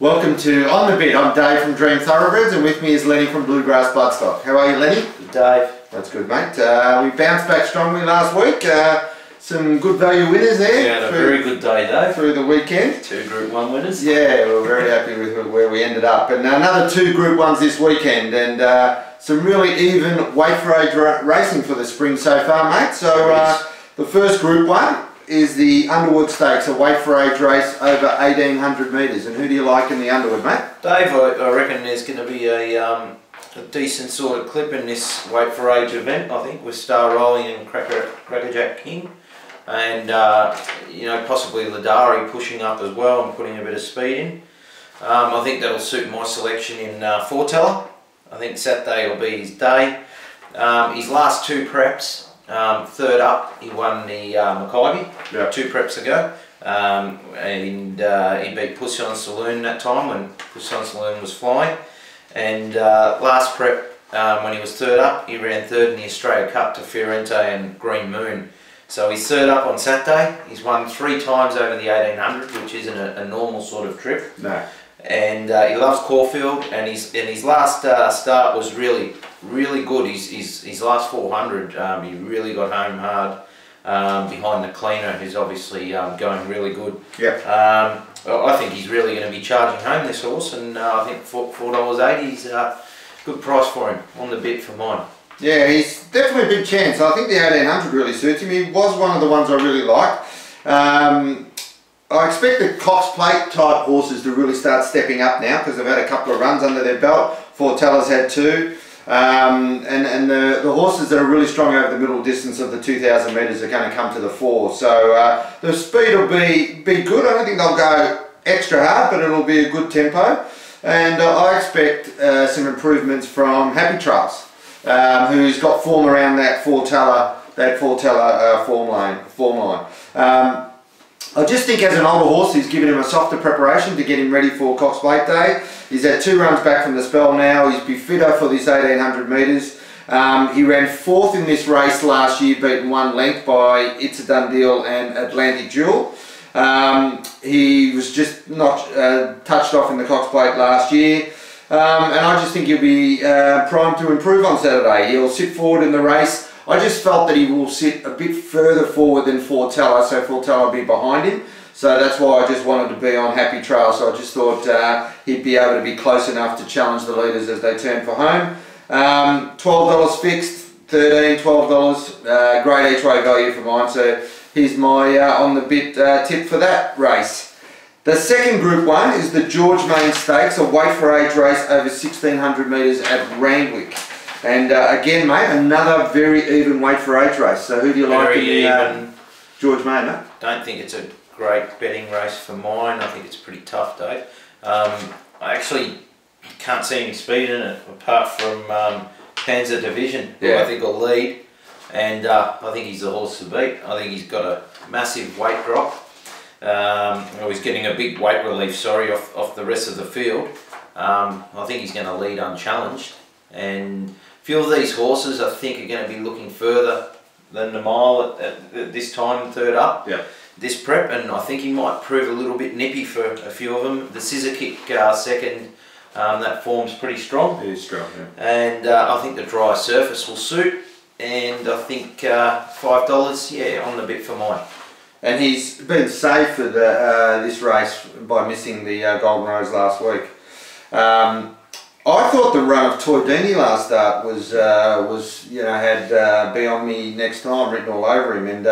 Welcome to On The Bit. I'm Dave from Dream Thoroughbreds, and with me is Lenny from Bluegrass Bloodstock. How are you, Lenny? Good, Dave. That's good, mate. We bounced back strongly last week. Some good value winners there. We had a very good day, Dave. Through the weekend. 2 Group 1 winners. Yeah, we were very happy with where we ended up. And another 2 Group 1s this weekend, and some really even weight for age racing for the spring so far, mate. So the first Group 1 is the Underwood Stakes, a weight for age race over 1800 metres. And who do you like in the Underwood, mate? Dave, I reckon there's going to be a decent sort of clip in this weight for age event, I think, with Star Rolling and Crackerjack King. And, you know, possibly Ladari pushing up as well and putting a bit of speed in. I think that'll suit my selection in Foreteller. I think Saturday will be his day. His last 2 preps, third up, he won the Mackay 2 preps ago. And he beat Pussy on Saloon that time when Pussy on Saloon was flying. And last prep, when he was third up, he ran third in the Australia Cup to Fiorente and Green Moon. So he's third up on Saturday. He's won 3 times over the 1800, which isn't a normal sort of trip. No. And he loves Caulfield, and his last start was really good. His last 400, he really got home hard behind the cleaner, who's obviously going really good. Yep. I think he's really going to be charging home, this horse, and I think $4.80 is a good price for him on the bit for mine. Yeah, he's definitely a big chance. I think the 1800 really suits him. He was one of the ones I really liked. I expect the Cox Plate type horses to really start stepping up now because they've had a couple of runs under their belt. Foreteller's had 2. And the horses that are really strong over the middle distance of the 2000 metres are going to come to the fore. So the speed will be good. I don't think they'll go extra hard, but it'll be a good tempo. And I expect some improvements from Happy Trails, who's got form around that Foreteller form line. I just think as an older horse, he's given him a softer preparation to get him ready for Cox Plate Day. He's had 2 runs back from the spell now. He's be fitter for this 1800 metres. He ran 4th in this race last year, beaten 1 length by It's a Done Deal and Atlantic Jewel. He was just not touched off in the Cox Plate last year. And I just think he'll be primed to improve on Saturday. He'll sit forward in the race. I just felt that he will sit a bit further forward than Foreteller, so Foreteller will be behind him. So that's why I just wanted to be on Happy Trail. So I just thought he'd be able to be close enough to challenge the leaders as they turn for home. $12 fixed, $13, $12, great each way value for mine. So here's my on the bit tip for that race. The second Group 1 is the George Main Stakes, a weight for age race over 1600 metres at Randwick. And again, mate, another very even weight for age race. So who do you like in the George Main, mate? Don't think it's a great betting race for mine. I think it's pretty tough, Dave. I actually can't see any speed in it apart from Panzer Division, who I think will lead. And I think he's the horse to beat. I think he's got a massive weight drop. He's getting a big weight relief, off the rest of the field. I think he's going to lead unchallenged. And a few of these horses, I think, are going to be looking further than the mile at this time, third up. Yeah. This prep, and I think he might prove a little bit nippy for a few of them. The Scissor Kick second, that form's pretty strong. It is strong, yeah. And I think the dry surface will suit. And I think $5, yeah, on the bit for mine. And he's been safe for this race by missing the Golden Rose last week. I thought the run of Toydini last start was you know, had Be On Me Next Time written all over him, and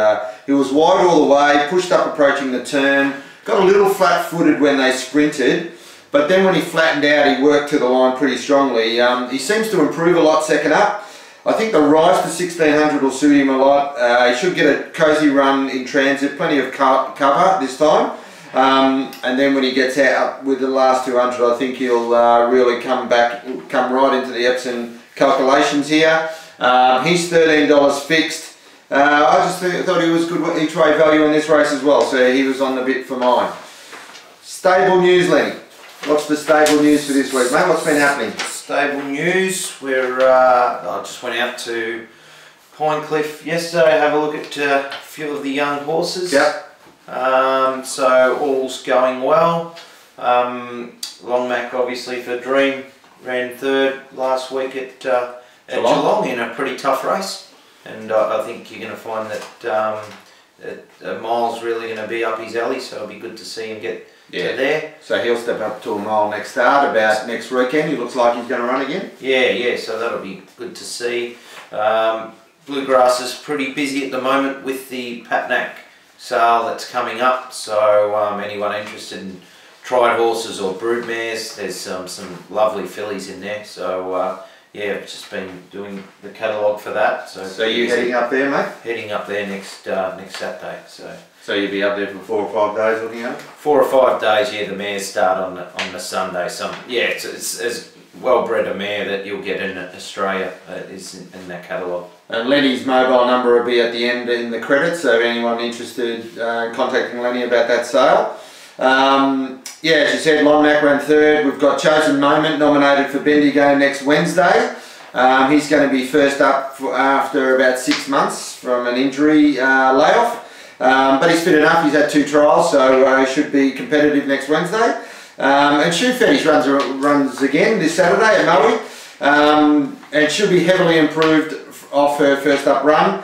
he was wide all the way, pushed up approaching the turn, got a little flat-footed when they sprinted, but then when he flattened out, he worked to the line pretty strongly. He seems to improve a lot second up. I think the rise to 1600 will suit him a lot. He should get a cosy run in transit, plenty of cover this time. And then when he gets out with the last 200, I think he'll really come right into the Epsom calculations here. He's $13 fixed. I just thought he was good each way value in this race as well, so he was on the bit for mine. Stable news, Lenny. What's the stable news for this week, mate? What's been happening? Stable news, I just went out to Pinecliff yesterday, have a look at a few of the young horses. Yep. So all's going well. Long Mac obviously for Dream ran third last week at Geelong in a pretty tough race, and I think you're going to find that a mile's really going to be up his alley, so it'll be good to see him get to there. So he'll step up to a mile next start, about next weekend. He looks like he's going to run again. Yeah, so that'll be good to see. Bluegrass is pretty busy at the moment with the Patnack sale that's coming up, so anyone interested in tried horses or brood mares, there's some lovely fillies in there, so yeah, I've just been doing the catalogue for that. So you heading up there, mate? Heading up there next Saturday. So you'll be up there for 4 or 5 days looking at it? 4 or 5 days, yeah. The mares start on the Sunday. It's as well bred a mare that you'll get in Australia is in that catalogue. And Lenny's mobile number will be at the end in the credits, so anyone interested in contacting Lenny about that sale. Yeah, as you said, Long Mac ran third. We've got Chosen Moment nominated for Bendigo next Wednesday. He's going to be first up after about 6 months from an injury layoff. But he's fit enough. He's had 2 trials, so he should be competitive next Wednesday. And Shoe Fetish runs again this Saturday at Maui. And she'll be heavily improved off her first up run.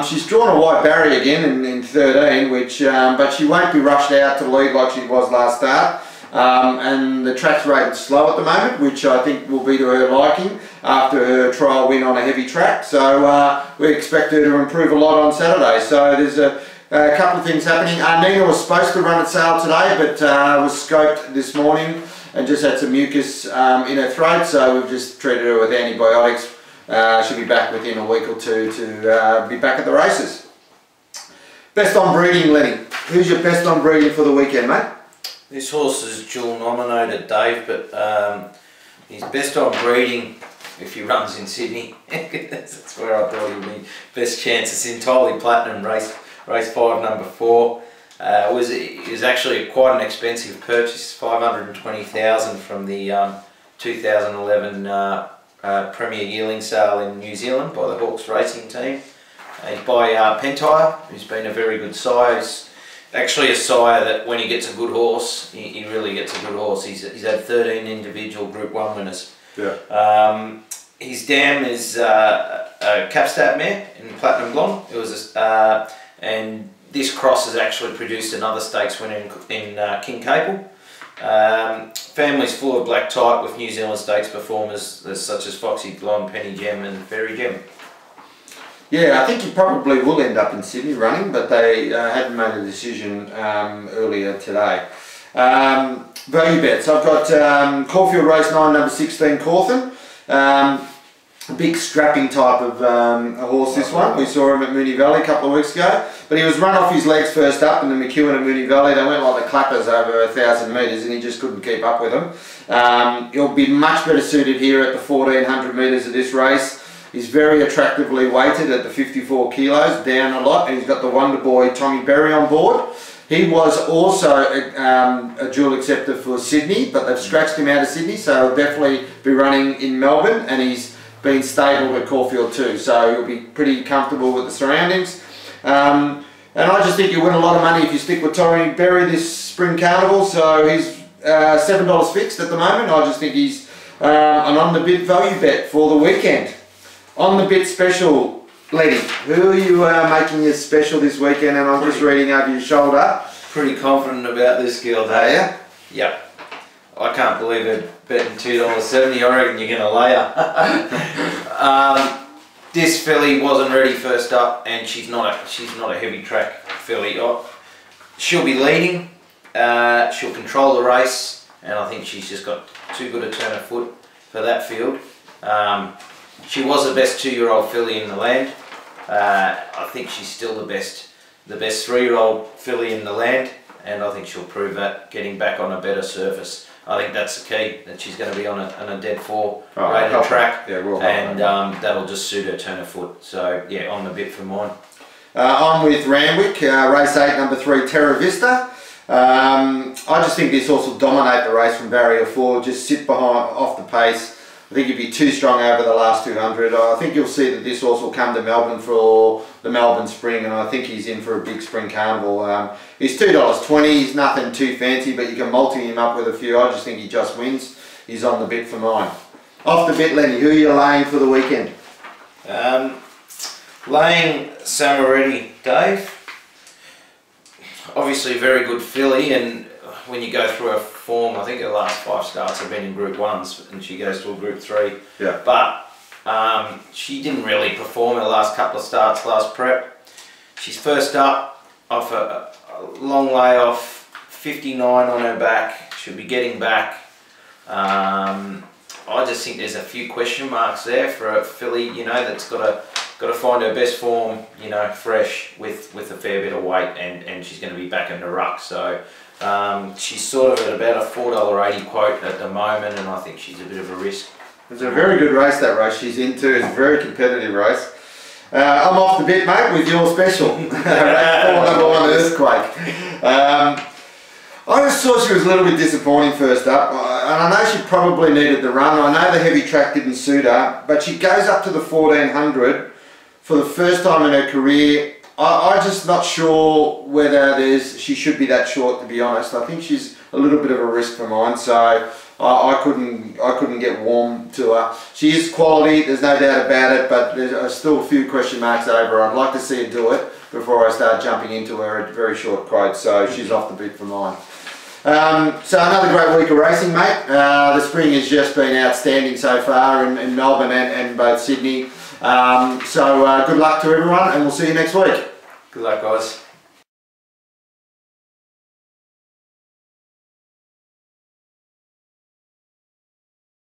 She's drawn a white barrier again in 13, but she won't be rushed out to lead like she was last start. And the track's rated slow at the moment, which I think will be to her liking after her trial win on a heavy track. So we expect her to improve a lot on Saturday. So there's a couple of things happening. Nina was supposed to run at sale today, but was scoped this morning and just had some mucus in her throat, so we've just treated her with antibiotics. She'll be back within a week or two to be back at the races. Best on breeding, Lenny. Who's your best on breeding for the weekend, mate? This horse is dual nominated, Dave, but he's best on breeding if he runs in Sydney. That's where I thought he'd be best chance. It's entirely platinum race 5, number 4. It was actually quite an expensive purchase, $520,000 from the 2011 Premier Yearling Sale in New Zealand by the Hawks Racing Team. He's by Pentire, who's been a very good sire. He's actually a sire that when he gets a good horse, he really gets a good horse. He's had 13 individual Group 1 winners. Yeah. His dam is a Capstab mare in Platinum Blonde. It was and this cross has actually produced another stakes winner in King Capel. Family's full of black type with New Zealand Stakes performers such as Foxy Blonde, Penny Gem and Fairy Gem. Yeah, I think he probably will end up in Sydney running, but they hadn't made a decision earlier today. Value bets. I've got Caulfield Race 9, number 16, Cawthon. A big strapping type of a horse, this one. We saw him at Moonee Valley a couple of weeks ago. But he was run off his legs first up in the McEwen at Moonee Valley. They went like the clappers over 1,000 metres and he just couldn't keep up with them. He'll be much better suited here at the 1,400 metres of this race. He's very attractively weighted at the 54 kilos, down a lot. And he's got the wonder boy Tommy Berry on board. He was also a dual acceptor for Sydney, but they've scratched him out of Sydney, so he'll definitely be running in Melbourne, and he's been stabled at Caulfield too, so he'll be pretty comfortable with the surroundings. And I just think you'll win a lot of money if you stick with Tommy Berry this spring carnival. So he's $7 fixed at the moment. I just think he's an on the bit value bet for the weekend. On the bit special, Letty, who are you making your special this weekend? And I'm just reading over your shoulder. Pretty confident about this girl, Are you? Yep. I can't believe it betting $2.70. I reckon you're going to lay her. This filly wasn't ready first up, and she's not a heavy track filly. She'll be leading. She'll control the race, and I think she's just got too good a turn of foot for that field. She was the best 2-year-old filly in the land. I think she's still the best 3-year-old filly in the land, and I think she'll prove that getting back on a better surface. I think that's the key, that she's going to be on a dead 4 rated track, and that'll just suit her turn of foot. So yeah, on the bit for mine. I'm with Randwick, race 8, number 3, Terra Vista. I just think this horse will dominate the race from barrier 4, just sit behind, off the pace, I think he'd be too strong over the last 200. I think you'll see that this horse will come to Melbourne for the Melbourne Spring, and I think he's in for a big spring carnival. He's $2.20, he's nothing too fancy, but you can multi him up with a few. I just think he just wins. He's on the bit for mine. Off the bit, Lenny, who are you laying for the weekend? Laying Samaretti, Dave. Obviously a very good filly, and when you go through her form, I think her last 5 starts have been in Group 1s and she goes to a Group 3. Yeah. But she didn't really perform her last couple of starts last prep. She's first up off a long layoff, 59 on her back, she'll be getting back. I just think there's a few question marks there for a filly, you know, that's got to find her best form, you know, fresh with a fair bit of weight, and she's going to be back in the ruck. So she's sort of at about a $4.80 quote at the moment, and I think she's a bit of a risk. It's a very good race, that race she's into. It's a very competitive race. I'm off the bit, mate, with your special. Race 4, number 1, Earthquake. I just thought she was a little bit disappointing first up, and I know she probably needed the run. I know the heavy track didn't suit her, but she goes up to the 1400 for the first time in her career. I'm just not sure whether she should be that short, to be honest. I think she's a little bit of a risk for mine, so I couldn't get warm to her. She is quality, there's no doubt about it, but there's still a few question marks over her. I'd like to see her do it before I start jumping into her at very short quote, so she's off the bit for mine. So another great week of racing, mate. The spring has just been outstanding so far in Melbourne and both Sydney. So good luck to everyone, and we'll see you next week. Good luck, guys.